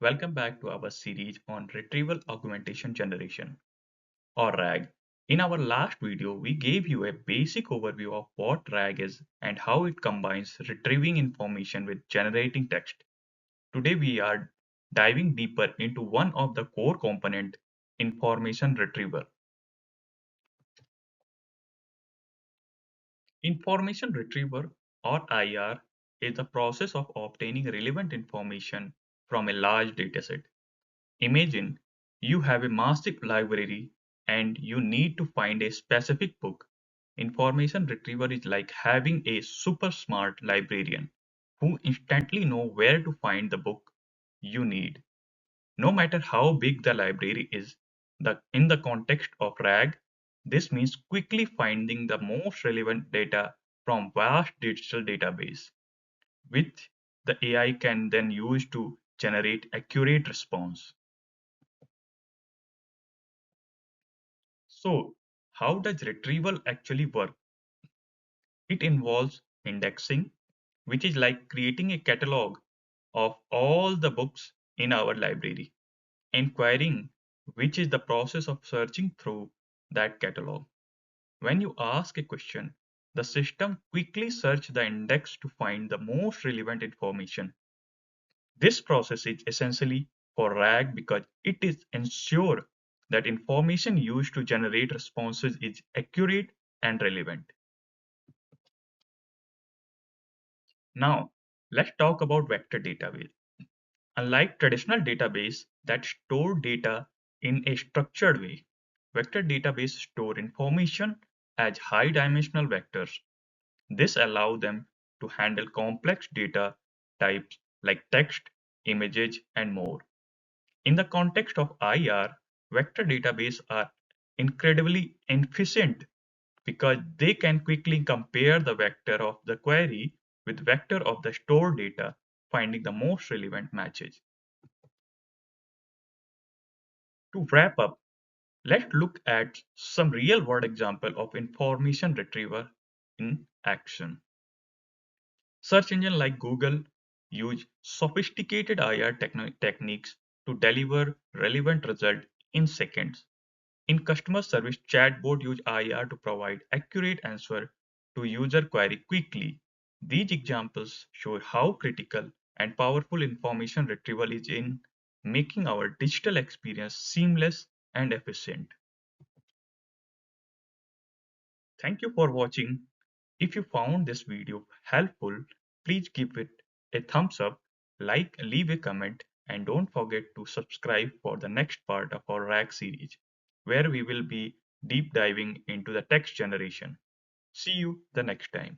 Welcome back to our series on Retrieval Augmentation Generation, or RAG. In our last video, we gave you a basic overview of what RAG is and how it combines retrieving information with generating text. Today, we are diving deeper into one of the core components, information retrieval. Information retrieval, or IR, is the process of obtaining relevant information from a large dataset. Imagine you have a massive library and you need to find a specific book. Information retrieval is like having a super smart librarian who instantly know where to find the book you need. No matter how big the library is, in the context of RAG, this means quickly finding the most relevant data from vast digital database, which the AI can then use to generate accurate response. So, how does retrieval actually work? It involves indexing, which is like creating a catalog of all the books in our library. Inquiring, which is the process of searching through that catalog. When you ask a question, the system quickly searches the index to find the most relevant information. This process is essentially for RAG because it is ensure that information used to generate responses is accurate and relevant. Now, let's talk about vector database. Unlike traditional database that store data in a structured way, vector database store information as high-dimensional vectors. This allows them to handle complex data types like text, images, and more. In the context of IR, vector databases are incredibly efficient because they can quickly compare the vector of the query with vector of the stored data, finding the most relevant matches. To wrap up, let's look at some real-world example of information retrieval in action. Search engines like Google use sophisticated IR techniques to deliver relevant results in seconds. In customer service, chatbot use IR to provide accurate answer to user query quickly. These examples show how critical and powerful information retrieval is in making our digital experience seamless and efficient. Thank you for watching. If you found this video helpful, please give it a thumbs up, like, leave a comment, and don't forget to subscribe for the next part of our RAG series, where we will be deep diving into the text generation. See you the next time.